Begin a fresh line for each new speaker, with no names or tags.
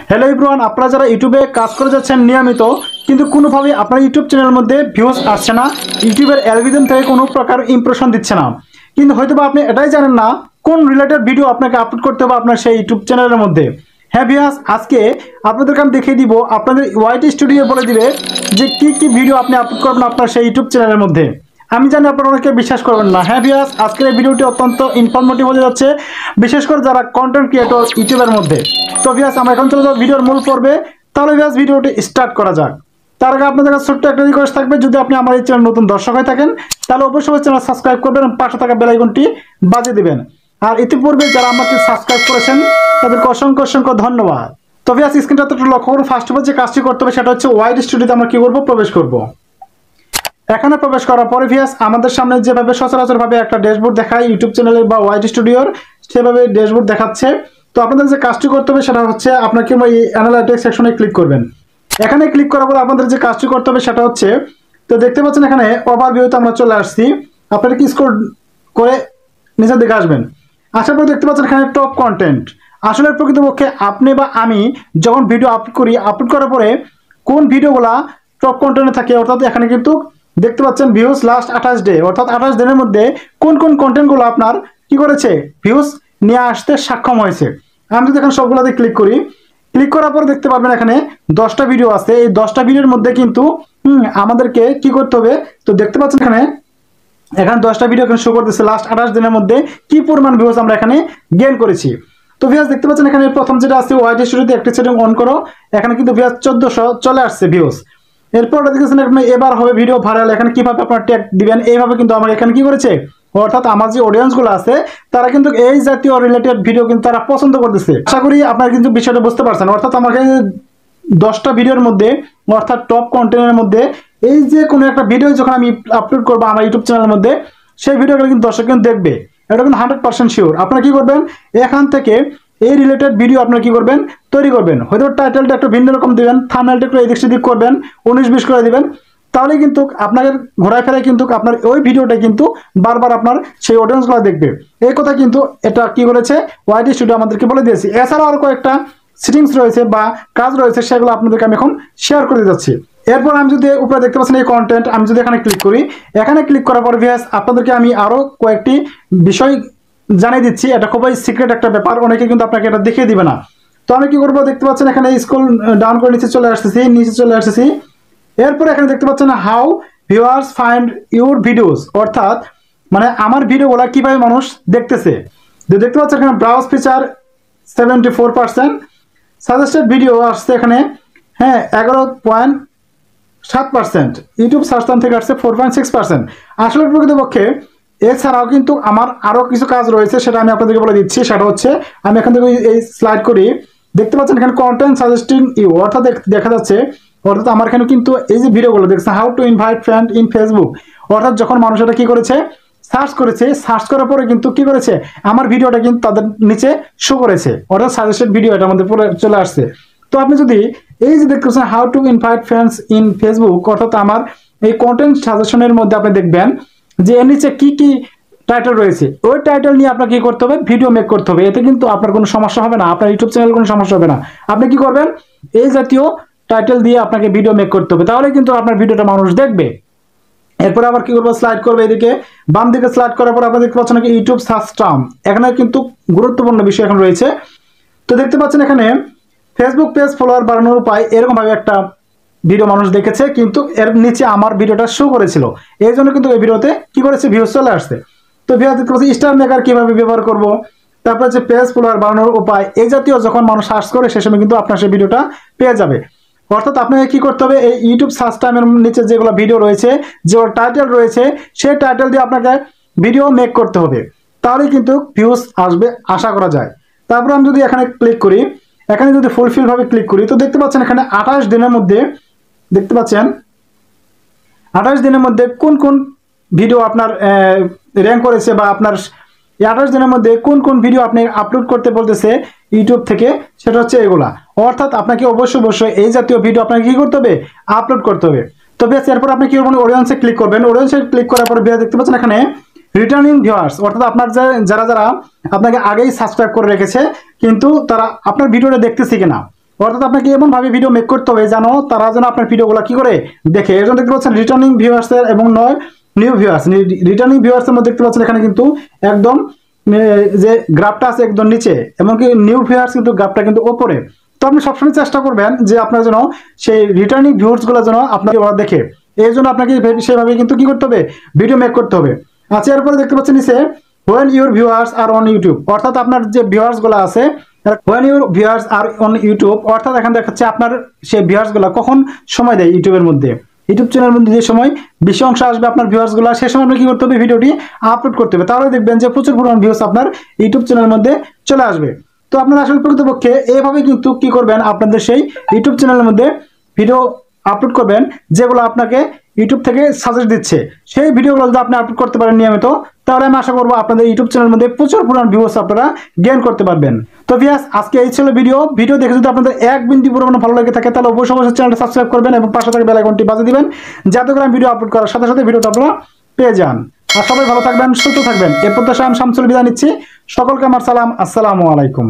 Hello everyone, আপনারা যারা ইউটিউবে কাজ করে যাচ্ছেন নিয়মিত কিন্তু কোনোভাবে আপনার ইউটিউব চ্যানেলের মধ্যে ভিউজ আসছে না, ইউটিউবের অ্যালগরিদম থেকে কোনো প্রকার ইমপ্রেশন দিচ্ছে না, কিন্তু হয়তোবা আপনি এটাই জানেন না কোন রিলেটেড ভিডিও আপনাকে আপলোড করতে হবে আপনার সেই ইউটিউব চ্যানেলের মধ্যে। হ্যাঁ ভিউয়ার্স, আজকে আপনাদেরকে আমি দেখিয়ে দিব, আপনাদের ওয়াইটি স্টুডিও বলে দিবে যে কি কি ভিডিও আপনি আপলোড করবেন আপনার সেই ইউটিউব চ্যানেলের মধ্যে। আমি জানি আপনারা অনেকে বিশ্বাস করবেন না। হ্যাঁ ভিউয়ার্স, আজকের এই ভিডিওটি অত্যন্ত ইনফরমেটিভ হয়ে যাচ্ছে, বিশেষ করে যারা কন্টেন্ট ক্রিয়েটর ইউটিউবের মধ্যে। তো ভিউয়ার্স, আমরা এখন চলে যাব ভিডিওর মূল পর্বে। তাহলে ভিউয়ার্স, ভিডিওটি স্টার্ট করা যাক। তার আগে আপনাদের কাছে ছোট্ট একটা রিকোয়েস্ট থাকবে, যদি আপনি আমার এই চ্যানেল নতুন দর্শক হয়ে থাকেন তাহলে অবশ্যই চ্যানেল সাবস্ক্রাইব করবেন এবং পাশে থাকা বেল আইকনটি বাজিয়ে দিবেন। আর ইতিপূর্বে যারা আমাকে সাবস্ক্রাইব করেছেন তাদেরকে অসংখ্য অসংখ্য ধন্যবাদ। তো ভিউয়ার্স, স্ক্রিনটাতে একটু লক্ষ্য করুন। ফার্স্ট অফ অল যে কাজটি করতে হবে সেটা হচ্ছে ওয়াইটি স্টুডিওতে আমরা কি করব, প্রবেশ করব। এখানে প্রবেশ করার পরে ভিউয়ার্স, আমাদের সামনে যেভাবে সচরাচর ভাবে একটা ড্যাশবোর্ড দেখায় ইউটিউব চ্যানেলে বা ওয়াইটি স্টুডিওর, সেভাবে ড্যাশবোর্ড দেখাচ্ছে। তো আপনাদের যে কাজটি করতে হবে সেটা হচ্ছে আপনাকে এই অ্যানালাইটিক্স সেকশনে ক্লিক করবেন। এখানে ক্লিক করার পর আপনাদের যে কাজটি করতে হবে সেটা হচ্ছে, তো দেখতে পাচ্ছেন এখানে ওভারভিউতে আমরা চলে আসছি। আপনারা কি স্ক্রল করে নিচের দিকে আসবেন। আসার পর দেখতে পাচ্ছেন এখানে টপ কন্টেন্ট। আসলে প্রকৃতপক্ষে আপনি বা আমি যখন ভিডিও আপলোড করি, আপলোড করার পরে কোন ভিডিওগুলা টপ কন্টেন্টে থাকে, অর্থাৎ এখানে কিন্তু দেখতে পাচ্ছেন ভিউজ লাস্ট 28 ডে, অর্থাৎ 28 দিনের মধ্যে কোন কোন কন্টেন্টগুলো আপনার কি করেছে, ভিউজ নিয়ে আসতে সক্ষম হয়েছে। আমি যদি এখানে সবগুলোতে ক্লিক করি, ক্লিক করার পর দেখতে পারবেন এখানে 10টা ভিডিও আছে। এই 10টা ভিডিওর মধ্যে কিন্তু আমাদেরকে কি করতে হবে, তো দেখতে পাচ্ছেন এখানে 10টা ভিডিও এখানে শো করতেছে লাস্ট 28 দিনের মধ্যে কি পরিমাণ ভিউজ আমরা এখানে গেইন করেছি। তো ভিউয়ার্স দেখতে পাচ্ছেন এখানে প্রথম যেটা আছে ওয়াইটি স্টুডিওতে অ্যাক্টিভ সেটিং অন করো, এখানে কিন্তু ভিউয়ার্স 1400 চলে আসছে ভিউজ। এরপর দেখতেছেন এখানে এবার হবে ভিডিও ভাইরাল, এখানে কিভাবে আপনার ট্যাগ দিবেন এইভাবে কিন্তু আমার এখানে কি করেছে, অর্থাৎ আমার যে অডিয়েন্সগুলো আছে তারা কিন্তু এই জাতীয় রিলেটেড ভিডিও কিন্তু তারা পছন্দ করতেছে। আশা করি আপনারা কিন্তু বিষয়টা বুঝতে পারছেন। অর্থাৎ আমাকে 10টা ভিডিওর মধ্যে, অর্থাৎ টপ কন্টেন্টের মধ্যে এই যে কোনো একটা ভিডিও যখন আমি আপলোড করবো আমার ইউটিউব চ্যানেলের মধ্যে, সেই ভিডিওগুলো কিন্তু দর্শক কিন্তু দেখবে, এটা কিন্তু 100% শিওর। আপনারা কি করবেন, এখান থেকে এই রিলেটেড ভিডিও আপনারা কি করবেন, তৈরি করবেন। হয়তো টাইটেলটা একটু ভিন্ন রকম দিবেন, থাম্বনেলটা একটু এদিক সেদিক করবেন, 19-20 করে দিবেন। তাহলে কিন্তু আপনাদের ঘোরায় ফেরায় কিন্তু আপনার ওই ভিডিওটা কিন্তু বারবার আপনার সেই অডিয়েন্সগুলো দেখবে। এই কথা কিন্তু এটা কি করেছে ওয়াইটি স্টুডিও আমাদেরকে বলে দিয়েছে। এছাড়াও আরো কয়েকটা সেটিংস রয়েছে বা কাজ রয়েছে, সেগুলো আপনাদেরকে আমি এখন শেয়ার করে যাচ্ছি। এরপর আমি যদি উপরে দেখতে পাচ্ছেন এই কন্টেন্ট, আমি যদি এখানে ক্লিক করি, এখানে ক্লিক করার পর ভিউয়ার্স আপনাদেরকে আমি আরো কয়েকটি বিষয় জানিয়ে দিচ্ছি। এটা খুবই সিক্রেট একটা ব্যাপার, অনেকে কিন্তু আপনাকে এটা দেখিয়ে দিবে না। তো আমি কি করবো, দেখতে পাচ্ছেন এখানে স্ক্রল ডাউন করে নিচে চলে আসতেছি। এরপর এখানে দেখতে পাচ্ছেন how viewers find your videos, অর্থাৎ মানে আমার ভিডিওগুলো কিভাবে মানুষ দেখতেছে। দেখতে পাচ্ছেন এখানে ব্রাউজ ফিচার 74%, সাজেস্টেড ভিডিও আসছে এখানে হ্যাঁ 11.7%, ইউটিউব সার্চ টার্ম থেকে আসছে 4.6%। আসলে প্রকৃতপক্ষে এছাড়াও কিন্তু আমার আরো কিছু কাজ রয়েছে, সেটা আমি আপনাদেরকে বলে দিচ্ছি। সেটা হচ্ছে আমি এখান থেকে এই স্লাইড করি, দেখতে পাচ্ছেন এখানে কন্টেন্ট সাজেস্টিং ইউ, অর্থাৎ দেখা যাচ্ছে অর্থাৎ আমার এখানে কিন্তু এই যে ভিডিওগুলো দেখছেন how to invite friend in Facebook, অর্থাৎ যখন মানুষ এটা কি করেছে, সার্চ করার পরে কিন্তু কি করেছে, আমার ভিডিওটা কিন্তু তাদের নিচে শো করেছে, অর্থাৎ সাজেস্টেড ভিডিও এটার মধ্যে চলে আসছে। তো আপনি যদি এই যে দেখতে পাচ্ছেন how to invite friends in Facebook, অর্থাৎ আমার এই কন্টেন্ট সাজেশনের মধ্যে আপনি দেখবেন যে এর নিচে কি কি টাইটেল রয়েছে, ওই টাইটেল নিয়ে আপনাকে কি করতে হবে, ভিডিও মেক করতে হবে। এতে কিন্তু আপনার কোনো সমস্যা হবে না, আপনার ইউটিউব চ্যানেল কোনো সমস্যা হবে না। আপনি কি করবেন, এই জাতীয় টাইটেল দিয়ে আপনাকে ভিডিও মেক করতে হবে, তাহলে কিন্তু আপনার ভিডিওটা মানুষ দেখবে। এরপর আবার কি করবো, স্লাইড করবে এদিকে, বাম দিকে স্লাইড করার পর আপনারা দেখতে পাচ্ছেন ইউটিউব সার্চ টার্ম, এখানে কিন্তু গুরুত্বপূর্ণ বিষয় এখন রয়েছে। তো দেখতে পাচ্ছেন এখানে ফেসবুক পেজ ফলোয়ার বাড়ানোর উপায়, এরকম ভাবে একটা ভিডিও মানুষ দেখেছে, কিন্তু এর নিচে আমার ভিডিওটা শো করেছিল, এই জন্য কিন্তু এই ভিডিওতে কি করেছে, ভিউজ চলে আসছে। তো ভিডিও দেখতে পাচ্ছি স্টার মেকার কিভাবে ব্যবহার করব, তারপর হচ্ছে পেজ ফলোয়ার বাড়ানোর উপায়, এই জাতীয় যখন মানুষ সার্চ করে সে সময় কিন্তু আপনার সেই ভিডিওটা পেয়ে যাবে। অর্থাৎ আপনাকে কি করতে হবে, এই ইউটিউব সার্চ টাইমের নিচে যেগুলো ভিডিও রয়েছে, যে টাইটেল রয়েছে, সেই টাইটেল দিয়ে আপনাকে ভিডিও মেক করতে হবে, তাহলেই কিন্তু ভিউজ আসবে আশা করা যায়। তারপর আমি যদি এখানে ক্লিক করি, এখানে যদি ফুলফিল ভাবে ক্লিক করি, তো দেখতে পাচ্ছেন এখানে 28 দিনের মধ্যে দেখতে পাচ্ছেন 28 দিনের মধ্যে কোন কোন ভিডিও আপনার র্যাঙ্ক করেছে, বা আপনার 28 দিনের মধ্যে কোন কোন ভিডিও আপনি আপলোড করতে বলতেছে ইউটিউব থেকে, সেটা হচ্ছে এগুলা। অর্থাৎ আপনাকে অবশ্যই এই জাতীয় ভিডিও আপনাকে কি করতে হবে, আপলোড করতে হবে। তো বেশ, এরপর আপনি কি করবেন, অডিয়েন্সে ক্লিক করবেন। অডিয়েন্সে ক্লিক করার পর দেখতে পাচ্ছেন এখানে রিটার্নিং ভিউয়ার্স, অর্থাৎ আপনার যারা আপনাকে আগেই সাবস্ক্রাইব করে রেখেছে কিন্তু তারা আপনার ভিডিওটা দেখতেছে কিনা, অর্থাৎ আপনাকে এমনভাবে ভিডিও মেক করতে হবে যেন তারা যেন আপনার ভিডিওগুলো কি করে দেখে। এর জন্য দেখতে পাচ্ছেন রিটার্নিং ভিউয়ার্সের এবং নয় নিউ ভিউয়ার্স। রিটার্নিং ভিউয়ার্সের মধ্যে দেখতে পাচ্ছেন এখানে কিন্তু একদম যে গ্রাফটা আছে একদম নিচে, এমনকি নিউ ভিউয়ার্স কিন্তু গ্রাফটা কিন্তু ওপরে। তো আপনি সবসময় চেষ্টা করবেন যে আপনার যেন সেই রিটার্নিং ভিউয়ার্সগুলো যেন আপনাকে দেখে, এই জন্য আপনাকে সেভাবে কিন্তু কি করতে হবে, ভিডিও মেক করতে হবে। আচ্ছা, এরপরে দেখতে পাচ্ছেন নিচে when your viewers are on YouTube, অর্থাৎ আপনার যে ভিউয়ার্সগুলো আছে when your viewers are on YouTube, অর্থাৎ এখানে দেখাচ্ছে আপনার সেই ভিউয়ার্সগুলো কখন সময় দেয় ইউটিউবের মধ্যে। ইউটিউব চ্যানেলের মধ্যে যে সময় বেশি অংশ আসবে আপনার ভিউয়ার্সগুলো, সেই সময় আপনি কি করতে হবে, ভিডিওটি আপলোড করতে হবে। তাহলে দেখবেন যে প্রচুর পরিমাণ ভিউস আপনার ইউটিউব চ্যানেলের মধ্যে চলে আসবে। তো আপনারা আসলে প্রকৃতপক্ষে এইভাবে কিন্তু কি করবেন, আপনাদের সেই ইউটিউব চ্যানেলের মধ্যে ভিডিও আপলোড করবেন যেগুলো আপনাকে ইউটিউব থেকে সাজেস্ট দিচ্ছে। সেই ভিডিওগুলো যদি আপনি আপলোড করতে পারেন নিয়মিত, তাহলে আমি আশা করবো আপনাদের ইউটিউব চ্যানেলের মধ্যে প্রচুর পরিমাণ ভিউস আপনারা গেইন করতে পারবেন। তো ভিউয়ার্স, আজকে এই ছিল ভিডিও দেখে যদি আপনাদের এক বিন্দু পরিমাণ ভালো লেগে থাকে তাহলে অবশ্যই চ্যানেলটা সাবস্ক্রাইব করবেন এবং পাশে থাকা বেল আইকনটি বাজিয়ে দিবেন, যাতে করে আমি ভিডিও আপলোড করার সাথে সাথে ভিডিওটা আপনারা পেয়ে যান। আর সবাই ভালো থাকবেন, সুস্থ থাকবেন। এর প্রত্যাশা আমি শামসুল বিদায় নিচ্ছি। সকলকে আমার সালাম, আসসালামু আলাইকুম।